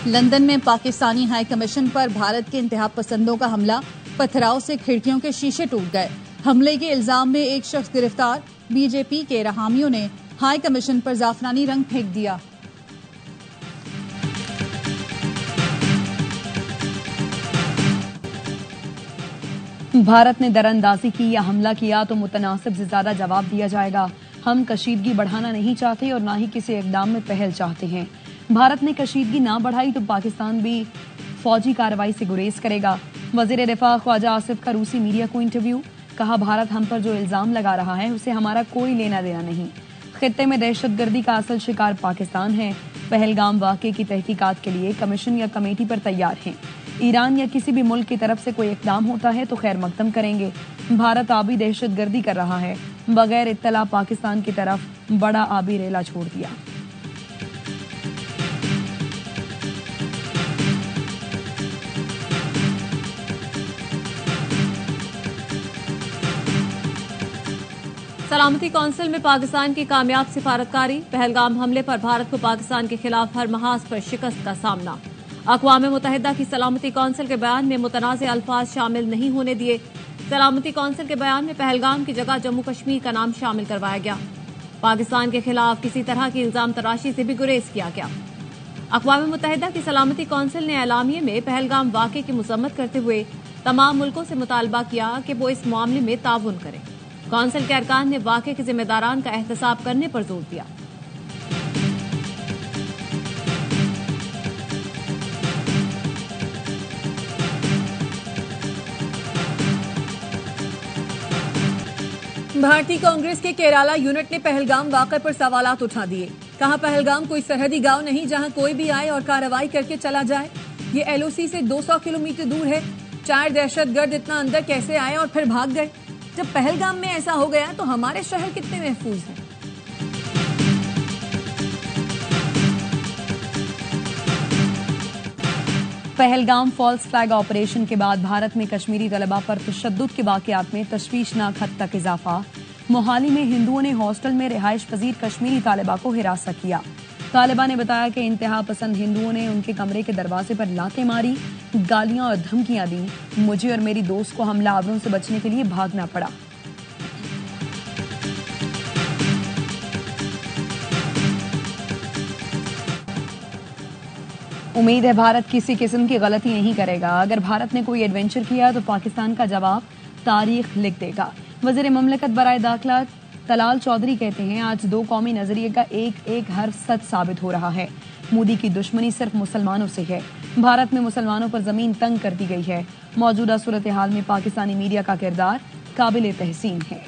London में Pakistani high commission पर भारत के इंतहा पसंदों का हमला, पथराव से खिड़कियों के शीशे टूट गए। हमले के इल्जाम में एक शख्स गिरफ्तार। बीजेपी के रहामियों ने हाई कमीशन पर जाफरानी रंग फेंक दिया। भारत ने दरअंदाजी की या हमला किया तो मुतनासिब से ज्यादा जवाब दिया जाएगा। हम कशीदगी बढ़ाना नहीं चाहते और न ही किसी इकदाम में पहल चाहते हैं। भारत ने कशीदगी ना बढ़ाई तो पाकिस्तान भी फौजी कार्रवाई से गुरेज करेगा। वजीर दिफा ख्वाजा आसिफ का रूसी मीडिया को इंटरव्यू, कहा भारत हम पर जो इल्जाम लगा रहा है उसे हमारा कोई लेना देना नहीं। खित्ते में दहशतगर्दी का असल शिकार पाकिस्तान है। पहलगाम वाक़े की तहकीकात के लिए कमीशन या कमेटी पर तैयार हैं। ईरान या किसी भी मुल्क की तरफ से कोई इक़दाम होता है तो खैर मकदम करेंगे। भारत आबी दहशतगर्दी कर रहा है। बगैर इत्तला पाकिस्तान की तरफ बड़ा आबी रेला छोड़ दिया। सलामती कौंसिल में पाकिस्तान की कामयाब सिफारतकारी। पहलगाम हमले पर भारत को पाकिस्तान के खिलाफ हर महाज पर शिकस्त का सामना। अक़वाम मुत्तहिदा की सलामती कौंसिल के बयान में मुतनाज़ अल्फाज शामिल नहीं होने दिए। सलामती कौंसिल के बयान में पहलगाम की जगह जम्मू कश्मीर का नाम शामिल करवाया गया। पाकिस्तान के खिलाफ किसी तरह की इल्जाम तराशी से भी गुरेज किया गया। अक़वाम मुत्तहिदा की सलामती कौंसिल ने एलामिये में पहलगाम वाक़े की मज़म्मत करते हुए तमाम मुल्कों से मुतालबा किया कि वो इस मामले में ताउन करें। कौंसिल के अरकान ने वाक़े के जिम्मेदारान का एहतसाब करने पर जोर दिया। भारतीय कांग्रेस के केराला यूनिट ने पहलगाम वाक़े पर सवालात उठा दिए। कहा पहलगाम कोई सरहदी गांव नहीं जहां कोई भी आए और कार्रवाई करके चला जाए। ये एलओसी से 200 किलोमीटर दूर है। 4 दहशतगर्द इतना अंदर कैसे आए और फिर भाग गए? जब पहलगाम में ऐसा हो गया तो हमारे शहर कितने महफूज हैं? पहलगाम फॉल्स फ्लैग ऑपरेशन के बाद भारत में कश्मीरी तलबा पर तशद्दुद के वाक़यात में तशवीशनाक हद तक इजाफा। मोहाली में हिंदुओं ने हॉस्टल में रिहाइश पजीर कश्मीरी तालिबा को हिरासत किया। तालिबा ने बताया कि इंतहा पसंद हिंदुओं ने उनके कमरे के दरवाजे पर लातें मारी, गालियां और धमकियां दी। मुझे और मेरी दोस्त को हमलावरों से बचने के लिए भागना पड़ा। उम्मीद है भारत किसी किस्म की गलती नहीं करेगा। अगर भारत ने कोई एडवेंचर किया तो पाकिस्तान का जवाब तारीख लिख देगा। वज़ीर ममलकत बराए दाखिला तलाल चौधरी कहते हैं आज 2 कौमी नजरिए का एक हर्फ सच साबित हो रहा है। मोदी की दुश्मनी सिर्फ मुसलमानों से है। भारत में मुसलमानों पर जमीन तंग कर दी गई है। मौजूदा सूरत हाल में पाकिस्तानी मीडिया का किरदार काबिल तहसीन है।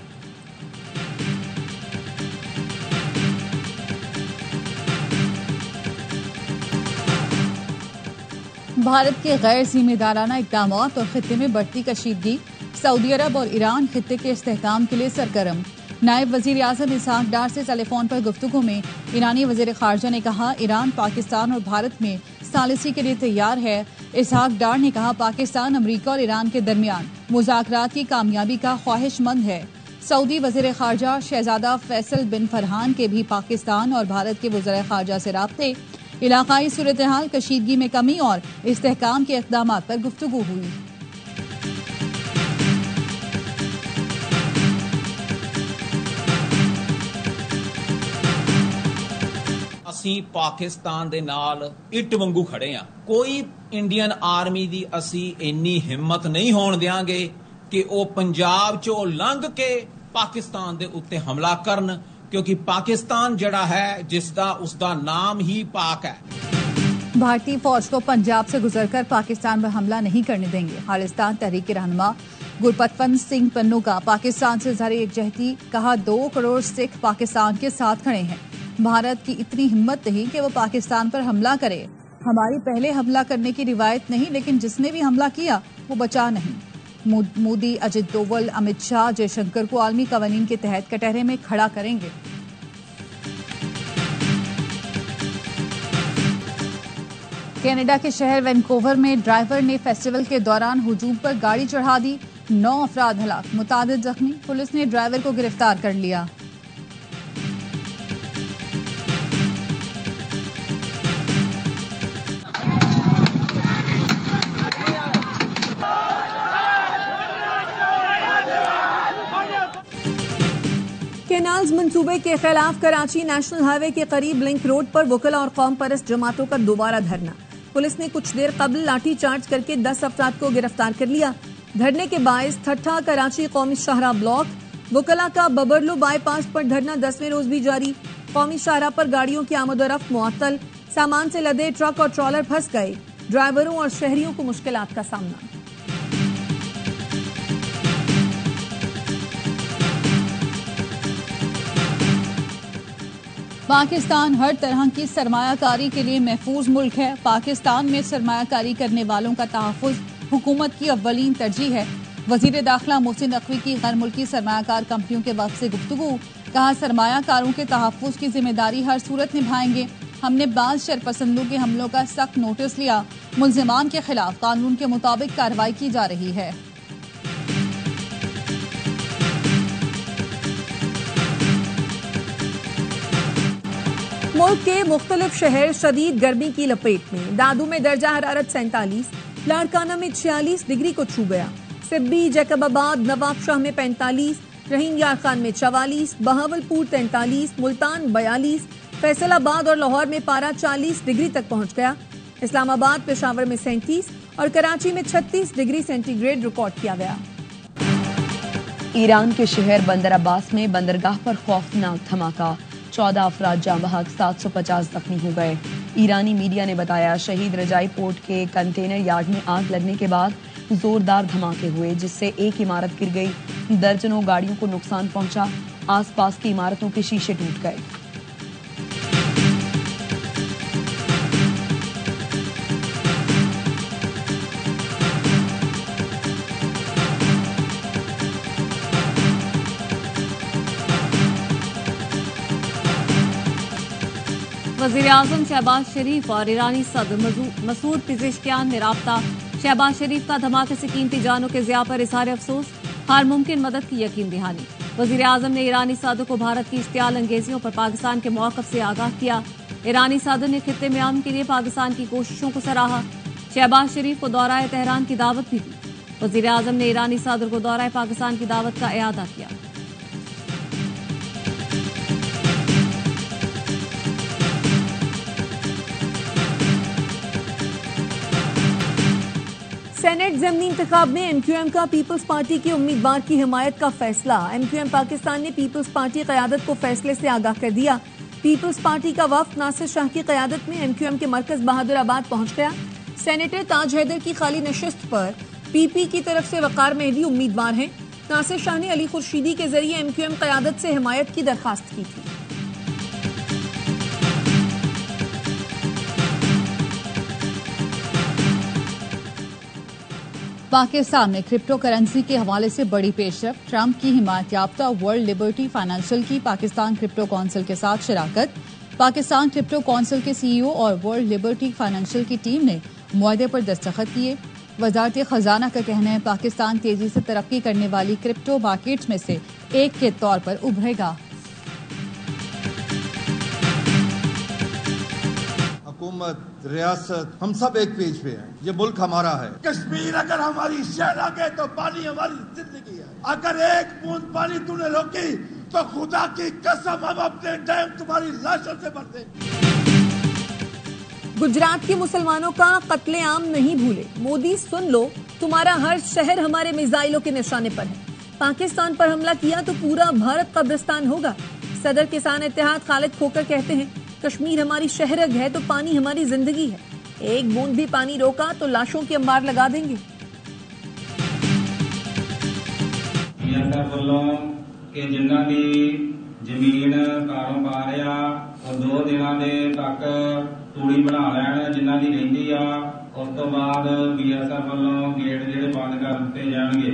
भारत के गैर जिम्मेदाराना इक़दाम और खित्ते में बढ़ती कशीदगी। सऊदी अरब और ईरान खित्ते के इस्तेहकाम के लिए सरगर्म। नायब वजीर आज़म इसहाक डार से टेलीफोन पर गुफ्तगू में ईरानी वजीर खारजा ने कहा ईरान पाकिस्तान और भारत में सालिसी के लिए तैयार है। इसहाक डार ने कहा पाकिस्तान अमरीका और ईरान के दरमियान मुज़ाकरात की कामयाबी का ख्वाहिशमंद है। सऊदी वजीर खारजा शहजादा फैसल बिन फरहान के भी पाकिस्तान और भारत के वज़ीर खारजा से राब्ते। इलाकाई सूरत हाल, कशीदगी में कमी और इस्तेहकाम के इक़दाम पर गुफ्तगू हुई। ਅਸੀਂ ਪਾਕਿਸਤਾਨ ਦੇ ਨਾਲ ਇੱਟ ਵਾਂਗੂ ਖੜੇ ਆ। ਕੋਈ ਇੰਡੀਅਨ ਆਰਮੀ ਦੀ ਅਸੀਂ ਇੰਨੀ ਹਿੰਮਤ ਨਹੀਂ ਹੋਣ ਦਿਆਂਗੇ ਕਿ ਉਹ ਪੰਜਾਬ ਚੋਂ ਲੰਘ ਕੇ ਪਾਕਿਸਤਾਨ ਦੇ ਉੱਤੇ ਹਮਲਾ ਕਰਨ, क्योंकि पाकिस्तान जड़ा है जिसका उसका नाम ही पाक है। भारतीय फौज को पंजाब से गुजरकर पाकिस्तान पर हमला नहीं करने देंगे। खालिस्तान तहरीक के रहनुमा गुरपतवंत सिंह पन्नू का पाकिस्तान से ज़ाहिर एकजहती। कहा 2 करोड़ सिख पाकिस्तान के साथ खड़े हैं। भारत की इतनी हिम्मत नहीं कि वो पाकिस्तान पर हमला करे। हमारी पहले हमला करने की रिवायत नहीं, लेकिन जिसने भी हमला किया वो बचा नहीं। मोदी, अजित डोवल, अमित शाह, जयशंकर को आलमी कवानीन के तहत कटहरे में खड़ा करेंगे। कनाडा के शहर वैनकूवर में ड्राइवर ने फेस्टिवल के दौरान हुजूम पर गाड़ी चढ़ा दी। 9 अफराद हलाक, मुतादिद जख्मी। पुलिस ने ड्राइवर को गिरफ्तार कर लिया। जल्द मंसूबे के खिलाफ कराची नेशनल हाईवे के करीब लिंक रोड पर वकला और कौम परस्त जमातों का दोबारा धरना। पुलिस ने कुछ देर कबल लाठीचार्ज करके 10 अफराद को गिरफ्तार कर लिया। धरने के बायस ठट्ठा कराची कौमी शाहरा ब्लॉक वकला का बबरलो बाईपास पर धरना 10वें रोज भी जारी। कौमी शाहरा पर गाड़ियों की आमदोरफ्त मुअत्तल, सामान से लदे ट्रक और ट्रॉलर फंस गए। ड्राइवरों और शहरियों को मुश्किलात का सामना। पाकिस्तान हर तरह की सरमायाकारी के लिए महफूज मुल्क है। पाकिस्तान में सरमायाकारी करने वालों का तहफ़्फ़ुज़ हुकूमत की अव्वलीन तरजीह है। वज़ीर दाखिला मोहसिन नकवी की गैर मुल्की सरमायाकार कंपनियों के वक्त से गुफ्तगू। कहा, सरमायाकारों के तहफ़्फ़ुज़ की जिम्मेदारी हर सूरत निभाएंगे। हमने बाज़ शरपसंदों के हमलों का सख्त नोटिस लिया। मुल्ज़िमान के खिलाफ कानून के मुताबिक कार्रवाई की जा रही है। मुल्क के मुख्तलिफ शहर शदीद गर्मी की लपेट में। दादू में दर्जा हरारत 47, लाड़काना में 46 डिग्री को छू गया। सिब्बी, जैकबाबाद, नवाबशाह में 45, रहीम यार खान में 44, बहावलपुर 43, मुल्तान 42, फैसलाबाद और लाहौर में पारा 40 डिग्री तक पहुंच गया। इस्लामाबाद, पेशावर में 37 और कराची में 36 डिग्री सेंटीग्रेड रिकॉर्ड किया गया। ईरान के शहर बंदर अब्बास में बंदरगाह पर खौफनाक धमाका, 14 अफराद जाँ बहक, 750 जख्मी हो गए। ईरानी मीडिया ने बताया, शहीद रजाई पोर्ट के कंटेनर यार्ड में आग लगने के बाद जोरदार धमाके हुए, जिससे एक इमारत गिर गई। दर्जनों गाड़ियों को नुकसान पहुंचा। आसपास की इमारतों के शीशे टूट गए। वज़ीर आज़म शहबाज शरीफ और ईरानी सदर मसूद पिज़ेशकियान ने राब्ता। शहबाज शरीफ का धमाके से कीमती जानों के ज़िया पर इज़हार अफसोस, हर मुमकिन मदद की यकीन दहानी। वज़ीर आज़म ने ईरानी सदर को भारत की इश्तियाल अंगेजियों पर पाकिस्तान के मौक़िफ़ से आगाह किया। ईरानी सदर ने खित्ते में अमन के लिए पाकिस्तान की कोशिशों को सराहा। शहबाज शरीफ को दौराए तेहरान की दावत भी दी। वज़ीर आज़म ने ईरानी सदर को दौराए पाकिस्तान की दावत का इआदा किया। सेनेट ज़मीनी इंतखाब में एमक्यूएम का पीपल्स पार्टी की उम्मीदवार की हिमायत का फैसला। एमक्यूएम पाकिस्तान ने पीपल्स पार्टी क़यादत को फैसले से आगाह कर दिया। पीपल्स पार्टी का वफ्द नासिर शाह की क़यादत में एमक्यूएम के मरकज बहादुराबाद पहुंच गया। सेनेटर ताज हैदर की खाली नशिस्त पर पीपी की तरफ से वकार मेहदी उम्मीदवार हैं। नासिर शाह ने अली खुर्शीदी के जरिए एमक्यूएम क़यादत से हिमायत की दरखास्त की थी। पाकिस्तान में क्रिप्टो करेंसी के हवाले से बड़ी पेशरफ्त। ट्रंप की हिमायत याफ्ता वर्ल्ड लिबर्टी फाइनेंशियल की पाकिस्तान क्रिप्टो काउंसिल के साथ शिराकत। पाकिस्तान क्रिप्टो काउंसिल के सीईओ और वर्ल्ड लिबर्टी फाइनेंशियल की टीम ने मुआहदे पर दस्तखत किए। वजारत खजाना का कहना है, पाकिस्तान तेजी से तरक्की करने वाली क्रिप्टो मार्केट्स में से एक के तौर पर उभरेगा। हुकूमत, रियासत, हम सब एक पेज पे हैं। ये मुल्क हमारा है। कश्मीर अगर हमारी शहर आ गए तो पानी हमारी जिंदगी है। अगर एक बूंद पानी तूने रोकी तो खुदा की कसम हम अपने डैम तुम्हारी लाशों से भर देंगे। गुजरात के मुसलमानों का कत्लेआम नहीं भूले। मोदी सुन लो, तुम्हारा हर शहर हमारे मिसाइलों के निशाने पर है। पाकिस्तान पर हमला किया तो पूरा भारत कब्रिस्तान होगा। सदर किसान इत्तेहाद खालिद खोकर कहते हैं, कश्मीर हमारी शहरग है तो पानी हमारी जिंदगी है। एक बूंद भी पानी रोका तो लाशों की अंबार लगा देंगे। कि जिन्ना दी जमीन कारोबार आ और 2 दिनों के तक तूड़ी बना लैन जिन्ना दी रहिंदी आ। उस तो बाद बीएसएफ वालों गेट जेडे बंद कर दिते जाएंगे।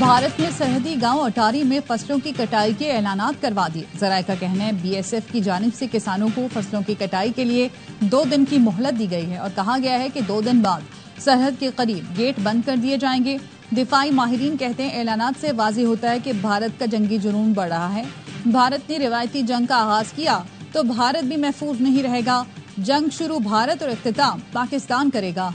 भारत ने सरहदी गांव अटारी में फसलों की कटाई के ऐलानात करवा दिए। जराये का कहना है, बीएसएफ की जानिब से किसानों को फसलों की कटाई के लिए 2 दिन की मोहलत दी गई है और कहा गया है कि 2 दिन बाद सरहद के करीब गेट बंद कर दिए जाएंगे। दिफाई माहिरीन कहते हैं, ऐलानात से वाज़ेह होता है कि भारत का जंगी जुनून बढ़ रहा है। भारत ने रिवायती जंग का आगाज किया तो भारत भी महफूज नहीं रहेगा। जंग शुरू भारत और इख्तिताम पाकिस्तान करेगा।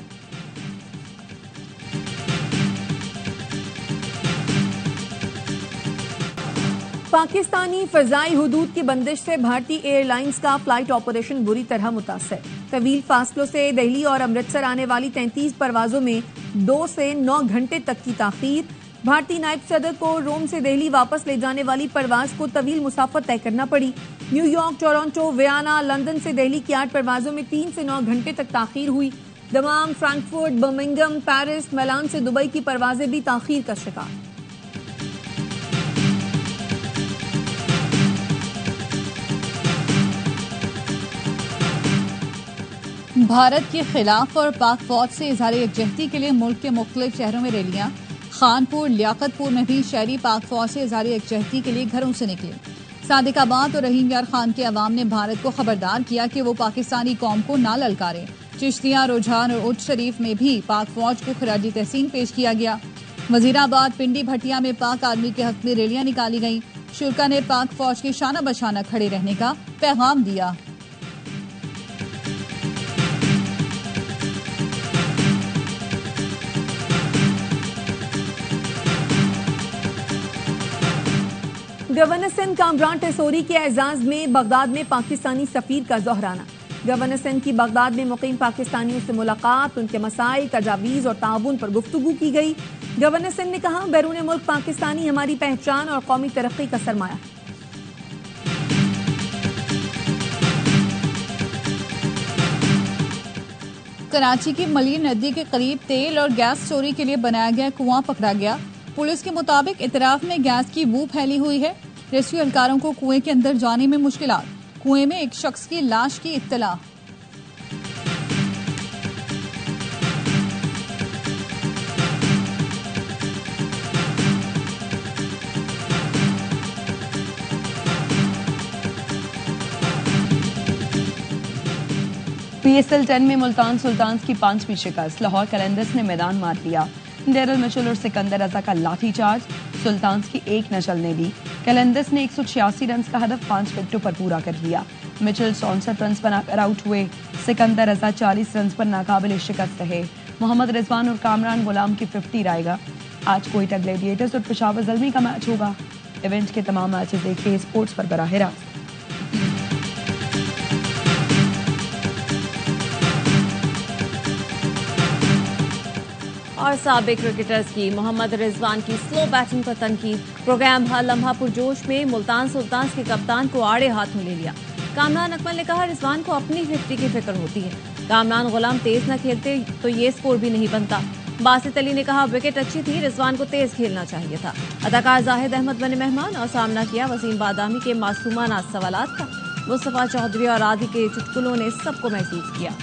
पाकिस्तानी फजाई हुदूद की बंदिश से भारतीय एयरलाइंस का फ्लाइट ऑपरेशन बुरी तरह मुतासर। तवील फासलों से दिल्ली और अमृतसर आने वाली 33 परवाजों में 2 से 9 घंटे तक की ताखीर। भारतीय नायब सदर को रोम से दिल्ली वापस ले जाने वाली परवाज को तवील मुसाफर तय करना पड़ी। न्यूयॉर्क, टोरंटो, वियना, लंदन से दिल्ली की 8 परवाजों में 3 से 9 घंटे तक ताखीर हुई। दमाम, फ्रैंकफर्ट, बर्मिंघम, पेरिस, मिलान से दुबई की परवाजें भी ताखीर का शिकार। भारत के खिलाफ और पाक फौज से इजहार यकजहती के लिए मुल्क के मुख्तलिफ शहरों में रैलियां। खानपुर, लियाकतपुर में भी शहरी पाक फौज से इजहार यकजहती के लिए घरों से निकले। सादिकाबाद और रहीम यार खान के अवाम ने भारत को खबरदार किया कि वो पाकिस्तानी कौम को ना ललकारे। चिश्तिया, रुझान और उच्च शरीफ में भी पाक फौज को खराजी तहसीन पेश किया गया। वजीराबाद, पिंडी, भटिया में पाक आर्मी के हक में रैलियां निकाली गईं। शुरा ने पाक फौज के शाना बशाना खड़े रहने का पैगाम दिया। गवर्नर सिंध कामरान टेसोरी के एजाज में बगदाद में पाकिस्तानी सफीर का जोहराना। गवर्नर सिंध की बगदाद में मुकीम पाकिस्तानियों से मुलाकात, उनके मसाइल, तजावीज और ताउन पर गुफ्तगू की गई। गवर्नर सिंध ने कहा, बैरून मुल्क पाकिस्तानी हमारी पहचान और कौमी तरक्की का सरमाया है। कराची की मलीर नदी के करीब तेल और गैस चोरी के लिए बनाया गया कुआं पकड़ा गया। पुलिस के मुताबिक इतराफ में गैस की बू फैली हुई है। रेस्क्यू एहलकारों को कुएं के अंदर जाने में मुश्किलात। कुएं में एक शख्स की लाश की इत्तला। PSL 10 में मुल्तान सुल्तान्स की 5वीं शिकस्त। लाहौर कलंदर्स ने मैदान मार लिया। डेरल मिचेल और सिकंदर रजा का लाठीचार्ज सुल्तान्स की एक नशल ने दी। कलंदर्स ने 186 रन का हदफ 5 विकेटों पर पूरा कर लिया। मिचेल 64 रन बनाकर आउट हुए। सिकंदर रजा 40 रन पर नाकाबिल शिकस्त रहे। मोहम्मद रिजवान और कामरान गुलाम की 50 रहेगा। आज कोयटा ग्लेडिएटर्स और पेशावर ज़ल्मी का मैच होगा। इवेंट के तमाम मैचेस देखिए स्पोर्ट्स पर बराह रास्त। और साबिक क्रिकेटर्स की मोहम्मद रिजवान की स्लो बैटिंग पर तनकीद। प्रोग्राम हर लम्हा पुरजोश में मुल्तान सुल्तान्स के कप्तान को आड़े हाथों ले लिया। कामरान अकमल ने कहा, रिजवान को अपनी 50 की फिक्र होती है। कामरान गुलाम तेज न खेलते तो ये स्कोर भी नहीं बनता। बासित अली ने कहा, विकेट अच्छी थी, रिजवान को तेज खेलना चाहिए था। अदाकार जाहिद अहमद बने मेहमान और सामना किया वसीम बादामी के मासूमाना सवालात का। मुस्तफा चौधरी और आदि के चुटकुलों ने सबको महसूस किया।